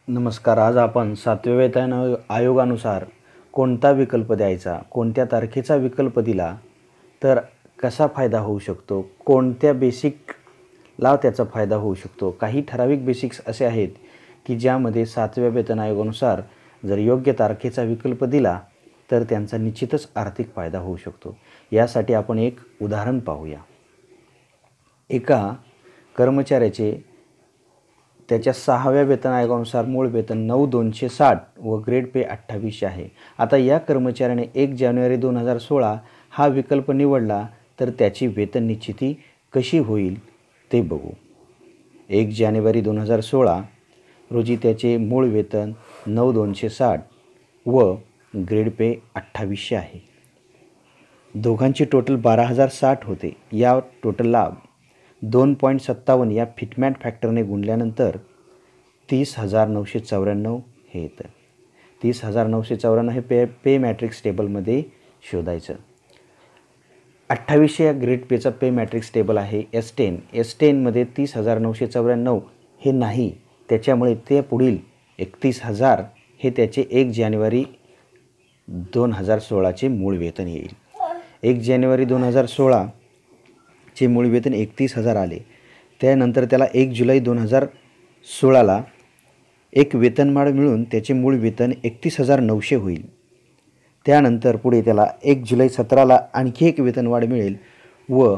नमस्कार. आज आपण 7व्या वेतन आयोगानुसार कोणता विकल्प द्यायचा, कोणत्या तारखेचा विकल्प दिला तर कसा फायदा होऊ शकतो, कोणत्या बेसिकला त्याचा फायदा होऊ शकतो. काही ठराविक बेसिक्स असे आहेत की ज्यामध्ये 7व्या वेतन आयोगानुसार जर योग्य तारखेचा विकल्प दिला तर त्यांचा निश्चितच आर्थिक फायदा होऊ शकतो. यासाठी आपण एक उदाहरण पाहूया. एका कर्मचाऱ्याचे त्याच्या 6व्या वेतन आयोगानुसार मूळ वेतन 9,260 व ग्रेड पे 2800 आहे. आता या कर्मचाऱ्याने 1 जानेवारी 2016 हा विकल्प निवडला तर त्याची वेतन निश्चिती कशी होईल ते बघू. 1 जानेवारी 2016 रोजी त्याचे मूळ वेतन 9,260 व ग्रेड पे 2800 आहे. दोघांची टोटल 12,060 होते. या टोटलला 2.57 या फिटमॅट फॅक्टरने गुणल्यानंतर 30,994 हे येतं. 30,994 हे पे मॅट्रिक्स टेबलमध्ये शोधायचं. 2800 या ग्रेड पेचा पे मॅट्रिक्स टेबल आहे S10 मध्ये 30,994 हे नाही, त्याच्यामुळे ते पुढील 31,000 हे त्याचे 1 जानेवारी 2016चे मूळ वेतन येईल. 1 जानेवारी 2016 चे मूळ वेतन 31,000 आले. त्यानंतर त्याला 1 जुलै 2016ला एक वेतनवाढ मिळून त्याचे मूळ वेतन 31,900 होईल. त्यानंतर पुढे त्याला 1 जुलै 17ला आणखी एक वेतनवाढ मिळेल व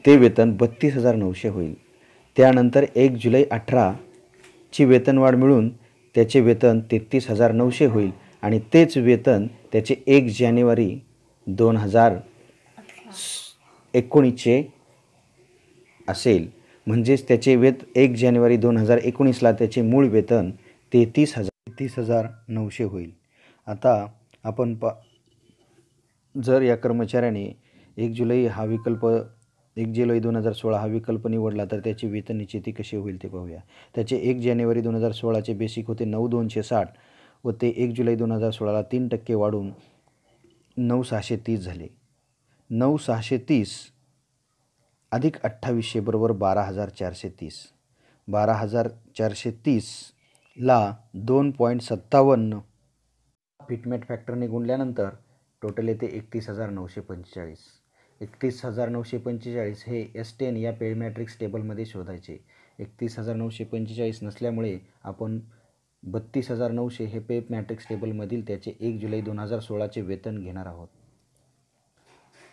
ते वेतन 32,900 होईल. त्यानंतर 1 जुलै 18ची वेतनवाढ मिळून त्याचे वेतन 33,900 होईल आणि तेच वेतन त्याचे 1 जानेवारी 2019चे असेल. म्हणजेच त्याचे 1 जानेवारी 2019ला त्याचे मूळ वेतन 33,900 होईल. आता आपण जर या कर्मचाऱ्याने 1 जुलै 2016 हा विकल्प निवडला तर त्याची वेतन निश्चिती कशी होईल ते पाहूया. त्याचे 1 जानेवारी 2016चे बेसिक होते 9,260 व ते 1 जुलै 2016ला 3% वाढून 9,630 झाले. 9,630 अधिक 2800 बरोबर 12,430. 12,430ला 2.57 फिटमॅट फॅक्टरने गुणल्यानंतर टोटल येते 31,945. 31,945 हे S10 या पे मॅट्रिक्स टेबलमध्ये शोधायचे. 31,945 नसल्यामुळे आपण 32,900 हे पे मॅट्रिक्स टेबलमधील त्याचे 1 जुलै 2016चे वेतन घेणार आहोत.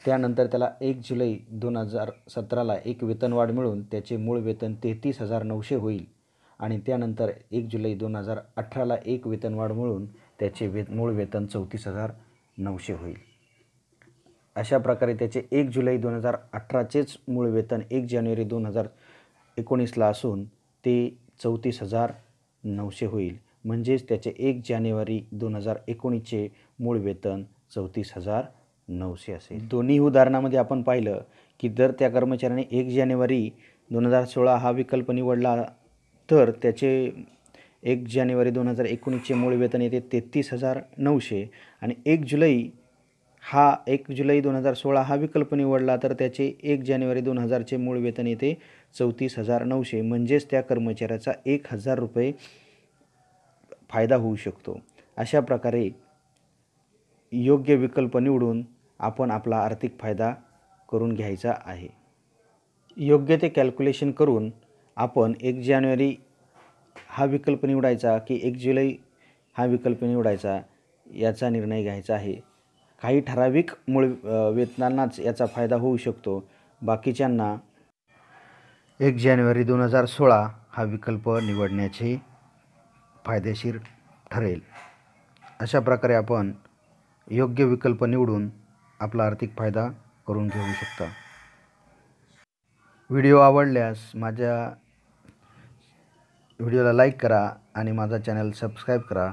त्यानंतर त्याला 1 जुलै 2017ला एक वेतनवाढ मिळून त्याचे मूळ वेतन 33,900 होईल आणि त्यानंतर 1 जुलै 2018ला एक वेतनवाढ मिळून त्याचे मूळ वेतन 34,900 होईल. अशा प्रकारे त्याचे 1 जुलै 2018चेच मूळ वेतन 1 जानेवारी 2019ला असून ते 34,900 होईल. म्हणजेच त्याचे 1 जानेवारी 2019चे मूळ वेतन 34,900 असेल. दोन्ही उदाहरणामध्ये आपण पाहिलं की जर त्या कर्मचाऱ्याने 1 जानेवारी 2016 हा विकल्प निवडला तर त्याचे 1 जानेवारी 2019चे मूळ वेतन येते 33,900 आणि 1 जुलै 2016 हा विकल्प निवडला तर त्याचे 1 जानेवारी 2000चे मूळ वेतन येते 34,900. म्हणजेच त्या कर्मचाऱ्याचा 1,000 रुपये फायदा होऊ शकतो. अशा प्रकारे योग्य विकल्प निवडून आपण आपला आर्थिक फायदा करून घ्यायचा आहे. योग्य ते कॅल्क्युलेशन करून आपण 1 जानेवारी हा विकल्प निवडायचा की 1 जुलै हा विकल्प निवडायचा याचा निर्णय घ्यायचा आहे. काही ठराविक मूळ वेतनांनाच याचा फायदा होऊ शकतो, बाकीच्यांना 1 जानेवारी 2016 हा विकल्प निवडण्याचे फायदेशीर ठरेल. अशा प्रकारे आपण योग्य विकल्प निवडून आपला आर्थिक फायदा करून घेऊ शकता. व्हिडिओ आवडल्यास माझ्या व्हिडिओला लाईक करा आणि माझा चॅनल सबस्क्राईब करा.